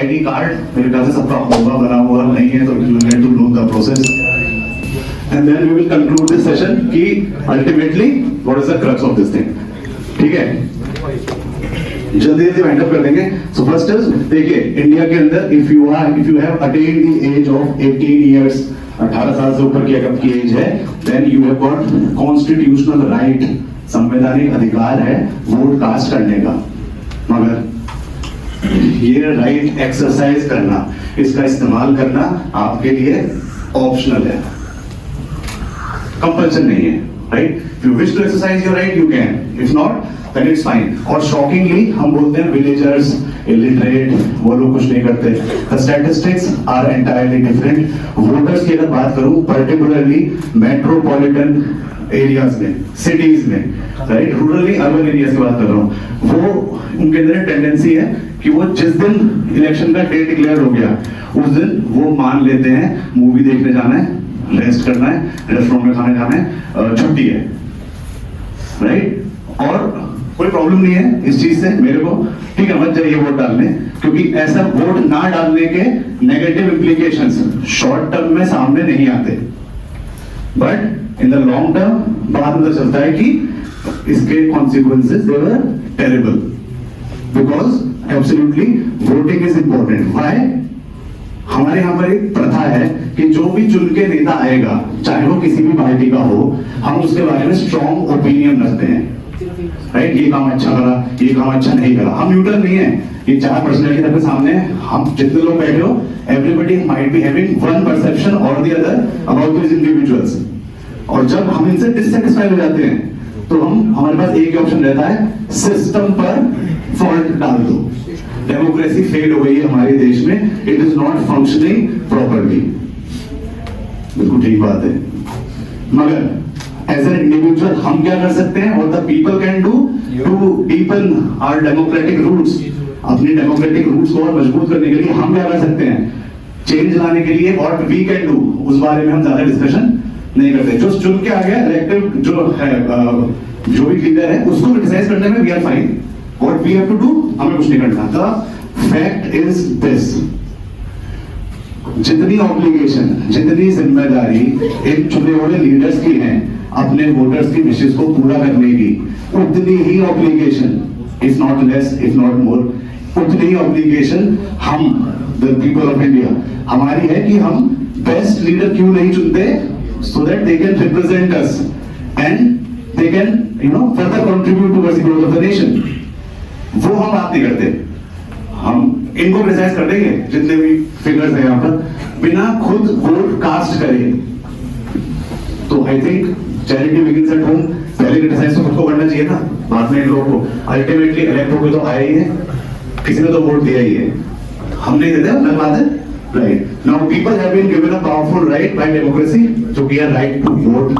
ID card मेरे ख्याल से सबका होगा, बना हुआ नहीं है तो you need to know the process and then we will conclude this session कि ultimately what is the crux of this thing. ठीक है, जल्दी जल्दी वाइंड अप कर देंगे. सो फर्स्ट इज, देखिए इंडिया के अंदर if you have attend the age of 18 years, 18 साल से ऊपर की अगर की एज है, then you have got constitutional right, संवैधानिक अधिकार है वोट कास्ट करने का. मगर ये राइट एक्सरसाइज करना, इसका इस्तेमाल करना आपके लिए ऑप्शनल है, कंपल्सन नहीं है. Right, if you wish to exercise your right you can, if not then it's fine. और शॉकिंगली हम बोलते हैं विलेजर्स, इलिटरेट, वो लोग कुछ नहीं करते. The statistics are entirely different. Voters की अगर बात करूं पर्टिकुलरली मेट्रोपॉलिटन एरियाज में, सिटीज में, राइट, रूरली अर्बन एरियाज की बात कर रहा हूं, वो उनके अंदर टेंडेंसी है कि वो जिस दिन इलेक्शन का डेट डिक्लेयर हो गया उस दिन वो मान लेते हैं मूवी देखने जाना है, रेस्ट करना है, रेस्टोरेंट में खाने जाना है, छुट्टी है. राइट, और कोई प्रॉब्लम नहीं है इस चीज से मेरे को, ठीक है, मत जाइए वोट डालने, क्योंकि ऐसा वोट ना डालने के नेगेटिव इंप्लीकेशंस शॉर्ट टर्म में सामने नहीं आते, but in the long term बाद में चलता है कि इसके consequences they were terrible, because absolutely voting is important. Why? हमारे यहाँ पर एक प्रथा है कि जो भी चुन के नेता आएगा, चाहे वो किसी भी पार्टी का हो, हम उसके बारे में स्ट्रॉन्ग ओपिनियन रखते हैं. राइट, ये काम अच्छा करा, ये काम अच्छा नहीं करा. हम न्यूट्रल नहीं है, ये चार पर्सनैलिटी आपके सामने, हम जितने लोग बैठे हो, everybody might be having one perception और the other about this individuals. और जब हम इनसे डिससैटिस्फाइड हो जाते हैं तो हमारे पास एक ही ऑप्शन रहता है, सिस्टम पर फॉल्ट डाल दो. डेमोक्रेसी फेल हो गई है हमारे देश में, it is not functioning properly. बिल्कुल ठीक बात है, मगर एज एन इंडिविजुअल हम क्या कर सकते हैं, और the people can do to deepen our democratic roots. अपनी डेमोक्रेटिक रूट्स को और मजबूत करने के लिए हम क्या कर सकते हैं, चेंज लाने के लिए व्हाट वी कैन डू, उस बारे में हम ज्यादा डिस्कशन नहीं करते. जो चुन के आ गया इलेक्टिव जो है, जो भी लीडर है, उसको क्रिटिसाइज करने में we are fine. What we have to do, हमें कुछ नहीं करना. द फैक्ट इज दिस, जितनी ऑब्लिगेशन, जितनी जिम्मेदारी इन चुने हुए लीडर्स की है अपने वोटर्स की विशेष को पूरा करने की, उतनी ही obligation, if not less if not more, उतनी ही ऑब्लिगेशन हम द पीपल ऑफ इंडिया हमारी है कि हम बेस्ट लीडर क्यों नहीं चुनते, so that they can represent us and they can further contribute towards the growth of the nation. वो हम बात नहीं करते. हम इनको क्रिटिसाइज कर देंगे जितने भी फिगर्स हैं यहाँ पर, बिना खुद वोट कास्ट करे. तो I think charity begins at home. पहले क्रिटिसाइज तो खुद को करना चाहिए ना, बाद में इन लोगों को. अल्टीमेटली इलेक्ट होके तो आया ही है, किसी ने तो वोट दिया ही है, हम नहीं देते, अलग बात है. Right, now people have been given a powerful right by democracy, जो कि है राइट टू वोट.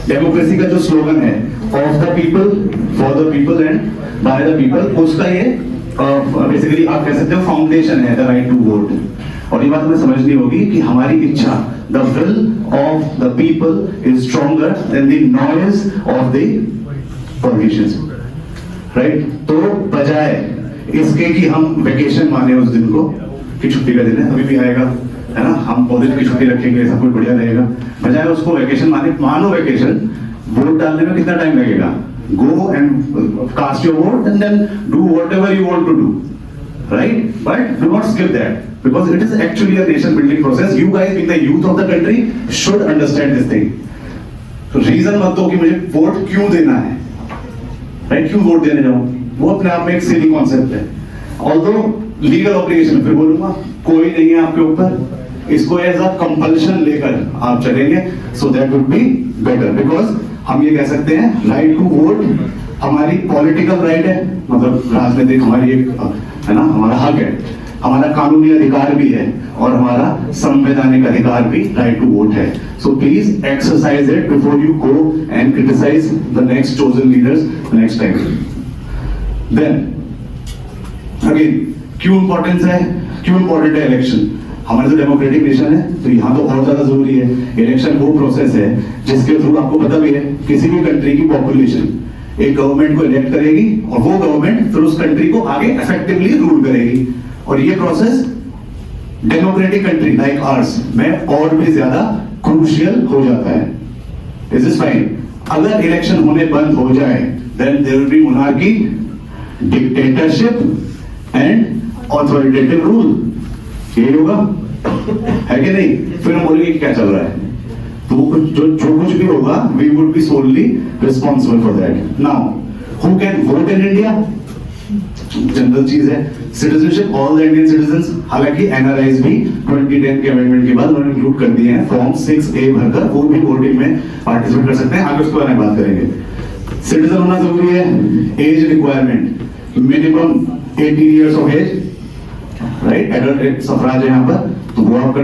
डेमोक्रेसी का जो स्लोगन है, of the people, for the people and by the people, उसका ये बेसिकली आप कह सकते हो फाउंडेशन है, द राइट टू वोट. और ये बात हमें समझनी होगी कि हमारी इच्छा, the will of the people is stronger than the noise of the politicians. Right, तो बजाय इसके कि हम वेकेशन माने उस दिन को कि छुट्टी का दिन है, अभी भी आएगा, है ना, हम पॉजिटिव की छुट्टी रखेंगे, सब कुछ बढ़िया रहेगा, बजाय उसको वेकेशन मानो वेकेशन, वोट डालने में कितना टाइम लगेगा, go and cast your vote and then do whatever you want to do, right? But do not skip that, because it is actually a nation building process. You guys being the youth of the country should understand this thing. So reason मत दो कि मुझे vote क्यों देना है, right? क्यों vote देने जाऊं, वो अपने आप में एक सिली कॉन्सेप्ट है. Although legal obligation, फिर बोलूंगा कोई नहीं है आपके ऊपर, इसको एज अ कंपल्शन लेकर आप चलेंगे, so that would be better, because हम ये कह सकते हैं राइट टू वोट हमारी पॉलिटिकल राइट है, मतलब राजनीतिक हमारी एक है ना, हमारा हक है, हमारा कानूनी अधिकार भी है, और हमारा संवैधानिक अधिकार भी राइट टू वोट है. So please exercise it before you go and criticise the next chosen leaders next time. Then again क्यों इंपॉर्टेंस है, क्यों इंपॉर्टेंट है इलेक्शन. हमारे जो डेमोक्रेटिक नेशन है तो यहाँ तो और ज्यादा जरूरी है. इलेक्शन वो प्रोसेस है जिसके थ्रू आपको पता भी है किसी भी कंट्री की पॉपुलेशन एक गवर्नमेंट को इलेक्ट करेगी और वो गवर्नमेंट फिर उस कंट्री को आगे इफेक्टिवली रूल करेगी. और ये process democratic country like ours में और भी ज्यादा क्रूशियल हो जाता है. Is this fine? अगर इलेक्शन होने बंद हो जाए then there will be monarchy, dictatorship and authoritative rule. यही होगा, है कि नहीं? फिर हम बोलेंगे कि क्या चल रहा है. तो जो कुछ भी होगा we would be solely responsible for that. Now who can vote in India? General चीज है. Citizenship all the Indian citizens. हालांकि एनआरआईज भी 2010 के अमेंडमेंट के बाद उन्होंने इंक्लूड कर दिए हैं फॉर्म 6A भरकर, वो भी वोटिंग में पार्टिसिपेट कर सकते हैं. आगे उसके बारे में बात करेंगे. सिटीजन होना जरूरी है. Age requirement minimum 18 years of age, right? Adult suffrage है यहाँ पर, तो वो आपका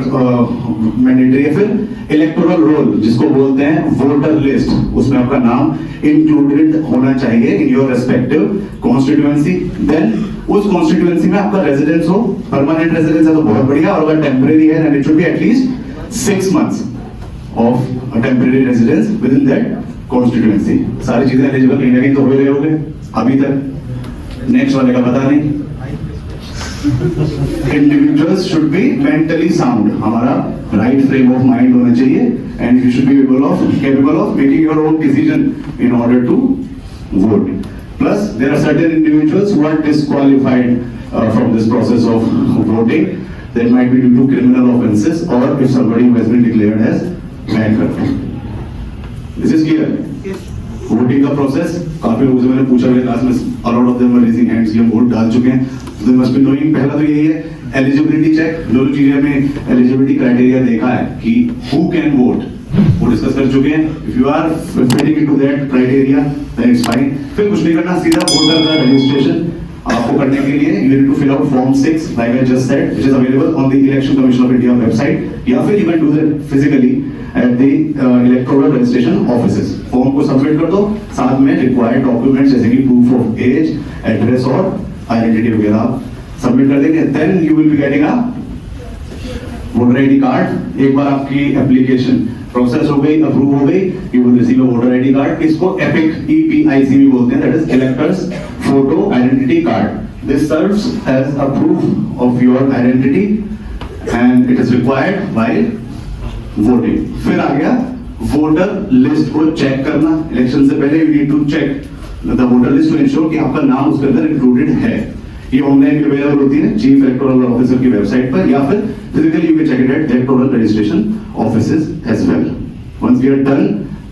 मैंडेटरी है. फिर इलेक्टोरल रोल जिसको बोलते हैं वोटर लिस्ट, उसमें आपका नाम इंक्लूडेड होना चाहिए in your respective constituency. Then उस कॉन्स्टिट्यूएंसी में आपका रेजिडेंस हो. परमानेंट रेजिडेंस है तो बहुत बढ़िया, और अगर टेम्परेरी है then it should be at least 6 months of temporary residence within that constituency. सारी चीजें एलिजिबल कहीं ना कहीं तो हो रहे होंगे अभी तक. नेक्स्ट वाले का पता नहीं. Individuals should be mentally sound. हमारा right frame of mind होना चाहिए, and you should be capable of making your own decision in order to vote. Plus, there are certain individuals who are disqualified from this process of voting. That might be due to criminal offences or if somebody who has been declared as bankrupt. This is clear. Voting का process काफी लोगों से मैंने पूछा मेरे class में, a lot of them were raising hands कि हम वोट डाल चुके हैं. They must be knowing. पहला तो यही है एलिजिबिलिटी चेक. जो चीजें हमने एलिजिबिलिटी क्राइटेरिया देखा है कि who can vote, वो डिस्कस कर चुके हैं. If you are fitting into that criteria then it's fine. फिर कुछ नहीं करना, सीधा वोटर का रजिस्ट्रेशन आपको करने के लिए you need to fill out form 6 like I just said, which is available on the Election Commission of India website, या फिर you can do that physically at the electoral registration offices. Form को submit कर दो, साथ में required documents जैसे कि proof of age, address और आइडेंटिटी वगैरह सबमिट कर देंगे. Then you will be getting a voter ID card. एक बार आपकी एप्लीकेशन प्रोसेस हो गई, अप्रूव हो गई, you will receive a voter ID card. इसको एपिक EPIC भी बोलते हैं, that is electors photo identity card. This serves as a proof of your identity and it is required while voting. फिर आ गया वोटर लिस्ट को check करना. Election से पहले you need to check the voter list to ensure कि आपका नाम उसके अंदर इंक्लूडेड है. ये ऑनलाइन अवेलेबल होती है चीफ इलेक्टोरल ऑफिसर की वेबसाइट पर, या फिर physically you can check it at electoral registration offices as well. Once we are done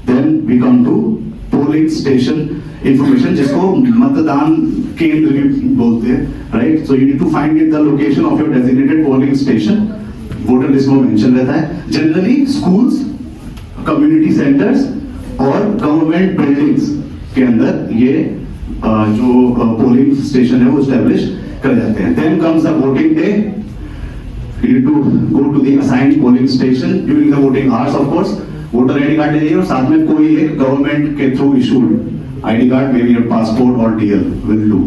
then we come to polling station information, जिसको मतदान केंद्र भी बोलते हैं, right? So you need to find it the location of your designated polling station. Voter list में mention रहता है. Generally schools, community centres और गवर्नमेंट बिल्डिंग्स के अंदर ये जो पोलिंग स्टेशन है वो स्टैब्लिश कर जाते हैं. Then comes the voting day. You need to go to the assigned polling station during the voting hours. Of course voter ID card ले जाइए और साथ में कोई एक गवर्नमेंट के through issued ID card, maybe your passport और DL will do.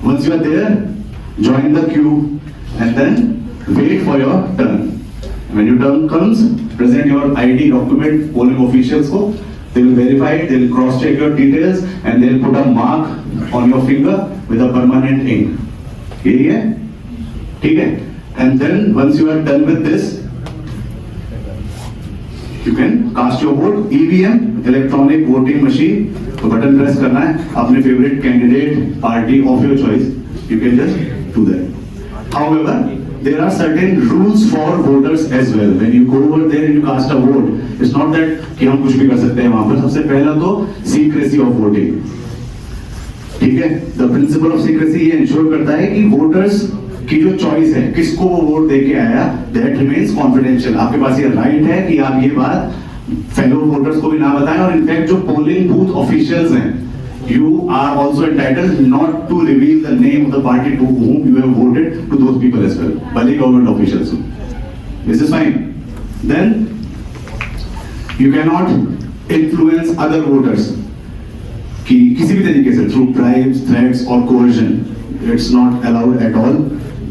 Once you are there, join the queue and then wait for your turn. When your turn comes, present your ID document polling officials को. They will verify it, they will cross check your details and they will put a mark on your finger with a permanent ink. यही है, ठीक है? And then once you are done with this, you can cast your vote. EVM, electronic voting machine, तो button press करना है, अपने favorite candidate, party of your choice, you can just do that. However, there are certain rules for voters as well. When you go over there and you cast a vote, it's not that कि हम कुछ भी कर सकते हैं वहां पर. सबसे पहला तो secrecy of voting, ठीक है? The principle of secrecy ये इंश्योर करता है कि वोटर्स की जो चॉइस है, किसको वो वोट देके आया, that remains confidential. आपके पास ये राइट है कि आप ये बात फेलो वोटर्स को भी ना बताएं, और इनफैक्ट जो पोलिंग बूथ ऑफिशियल्स हैं, you are also entitled not to reveal the name of the party to whom you have voted to those people as well, by the government officials. This is fine. Then you cannot influence other voters कि किसी भी तरीके से through bribes, threats or coercion. It's not allowed at all.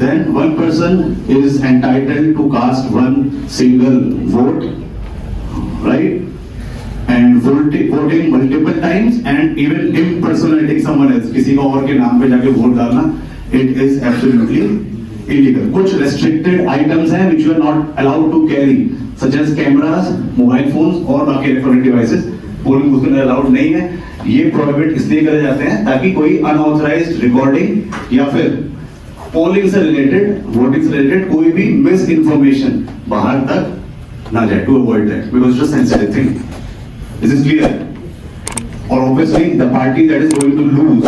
Then one person is entitled to cast one single vote, right? And voting multiple times and even impersonating someone else, किसी को और के नाम पे जाके वोट डालना, it is absolutely illegal. कुछ restricted items हैं which you are not allowed to carry, such as cameras, mobile phones और बाकी electronic devices. पोलिंग बूथ के अंदर अलाउड नहीं है. ये प्रोहिबिट इसलिए करे जाते हैं ताकि कोई अनऑथराइज्ड रिकॉर्डिंग या फिर पोलिंग से रिलेटेड, वोटिंग से रिलेटेड कोई भी मिस इन्फॉर्मेशन बाहर तक ना जाए. To avoid that because it's a sensitive thing. This is clear. और obviously the party that is going to lose,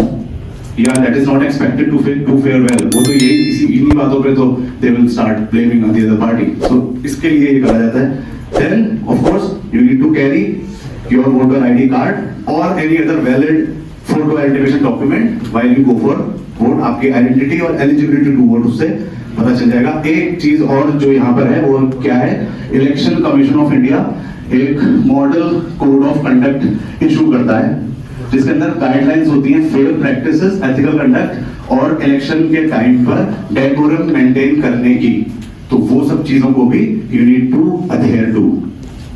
yeah, that is not expected to fare well. वो तो यही इन्हीं बातों पे तो they will start blaming on the other party. So इसके लिए ये कहा जाता है. Then of course you need to carry your voter ID card or any other valid photo identification document while you go for vote. आपकी identity और eligibility to vote उससे पता चल जाएगा. एक चीज और जो यहाँ पर है वो क्या है, इलेक्शन कमीशन ऑफ इंडिया एक model code of conduct issue करता है जिसके अंदर गाइडलाइंस होती हैं फेयर प्रैक्टिसेस, एथिकल कंडक्ट और इलेक्शन के टाइम पर डेकोरम मेंटेन करने की. तो वो सब चीजों को भी you need to adhere to.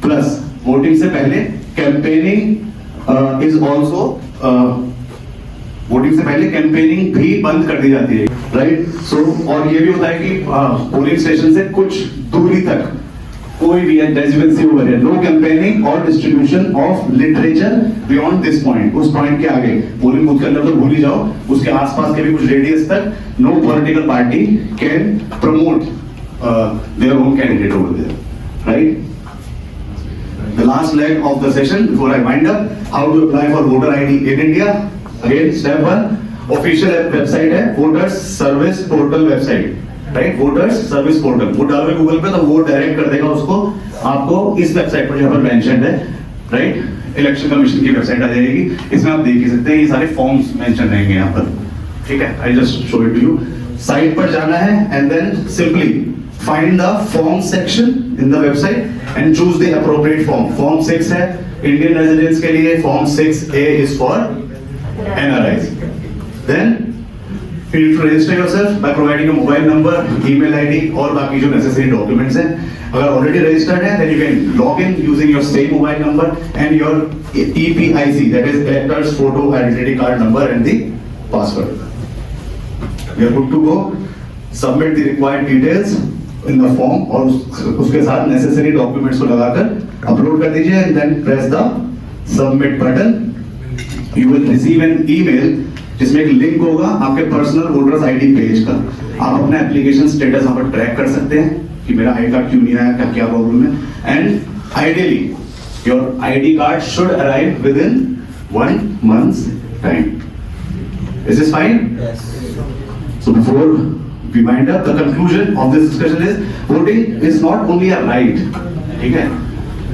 Plus voting से पहले कैंपेनिंग इज ऑल्सो, वोटिंग से पहले कैंपेनिंग भी बंद कर दी जाती है, राइट. सो और ये भी होता है कि पोलिंग स्टेशन से कुछ दूरी तक कोई भी रेजिडेंसी ओवर है, नो कैंपेनिंग और distribution of literature beyond this point. उस पॉइंट के आगे पोलिंग बूथ के अंदर तो भूल ही जाओ, उसके आसपास के भी कुछ रेडियस तक no political party can promote their own candidate over there, right. The last leg of the session before I wind up, how to apply for voter ID in India. Again, step 1, official website है voters service portal website, right. Voters service portal, वो डालोगे Google पे तो वो direct कर देगा उसको आपको इस वेबसाइट पर जहां पर मेंशन है, राइट. इलेक्शन कमीशन की वेबसाइट आ जाएगी. इसमें आप देख ही सकते हैं ये सारे फॉर्म्स मेंशन रहेंगे यहाँ पर, ठीक है. I just show it to you. Site पर जाना है and then simply find the form section in the website and choose the appropriate form. Form 6 है इंडियन रेजिडेंट्स के लिए, form 6A is for NRIs. Then you need to register yourself by providing a mobile number, email ID और बाकी जो necessary documents हैं. अगर already registered है then you can log in using your same mobile number and your EPIC, that is elector's photo identity card number and the password. You are good to go. Submit the required details in the form और उसके साथ necessary documents को लगाकर upload कर दीजिए and then press the submit button. You will receive an email जिसमें एक link होगा आपके पर्सनल वोटर्स आईडी पेज का. आप अपना एप्लीकेशन स्टेटस यहाँ पर ट्रैक कर सकते हैं कि मेरा आई कार्ड क्यों नहीं आया, क्या प्रॉब्लम है. And ideally your ID card should arrive within 1 month's time. Is this fine? So before we wind up, the conclusion of this discussion is voting is not only a right, ठीक है,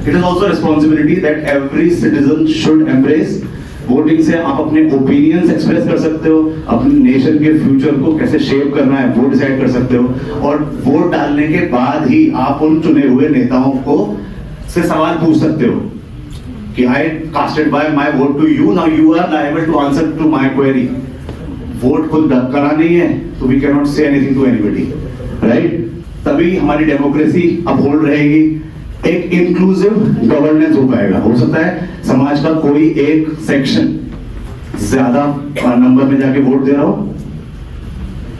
it is also responsibility that every citizen should embrace. Voting से आप अपने opinions express कर सकते हो, अपने nation के फ्यूचर को कैसे शेप करना है वो डिसाइड कर सकते हो. और वोट डालने के बाद ही आप उन चुने हुए नेताओं को से सवाल पूछ सकते हो कि I casted by my vote to you, now you are liable to answer to my query. Vote खुद करा नहीं है तो we can not say anything to anybody, right. तभी हमारी डेमोक्रेसी अपहोल्ड रहेगी, एक इंक्लूसिव गवर्नेंस हो पाएगा. हो सकता है समाज का कोई एक सेक्शन ज्यादा नंबर में जाके वोट दे रहा हो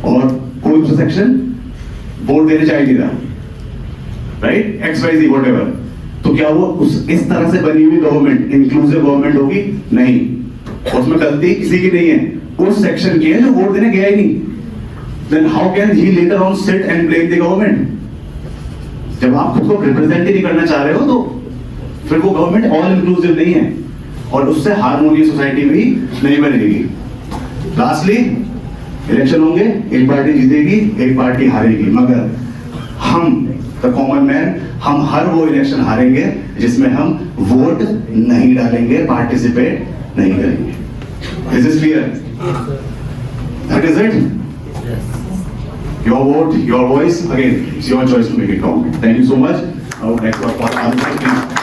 और कोई दूसरा सेक्शन वोट देने चाहिए नहीं रहा, राइट, XYZ व्हाटएवर. तो क्या वो इस तरह से बनी हुई गवर्नमेंट इंक्लूसिव गवर्नमेंट होगी? नहीं. उसमें गलती किसी की नहीं है, उस सेक्शन की है जो वोट देने गया ही नहीं. Then how can he later on sit and blame the government? जब आप खुद को रिप्रेजेंट ही नहीं करना चाह रहे हो तो फिर वो गवर्नमेंट ऑल इंक्लूसिव नहीं है और उससे हार्मोनियस सोसाइटी भी नहीं बनेगी. लास्टली इलेक्शन होंगे, एक पार्टी जीतेगी एक पार्टी हारेगी, मगर हम द कॉमन मैन हम हर वो इलेक्शन हारेंगे जिसमें हम वोट नहीं डालेंगे, पार्टिसिपेट नहीं करेंगे. Is this clear? That is it. Your vote, your voice, again, it's your choice to make it count. Thank you so much. I would like to apologize.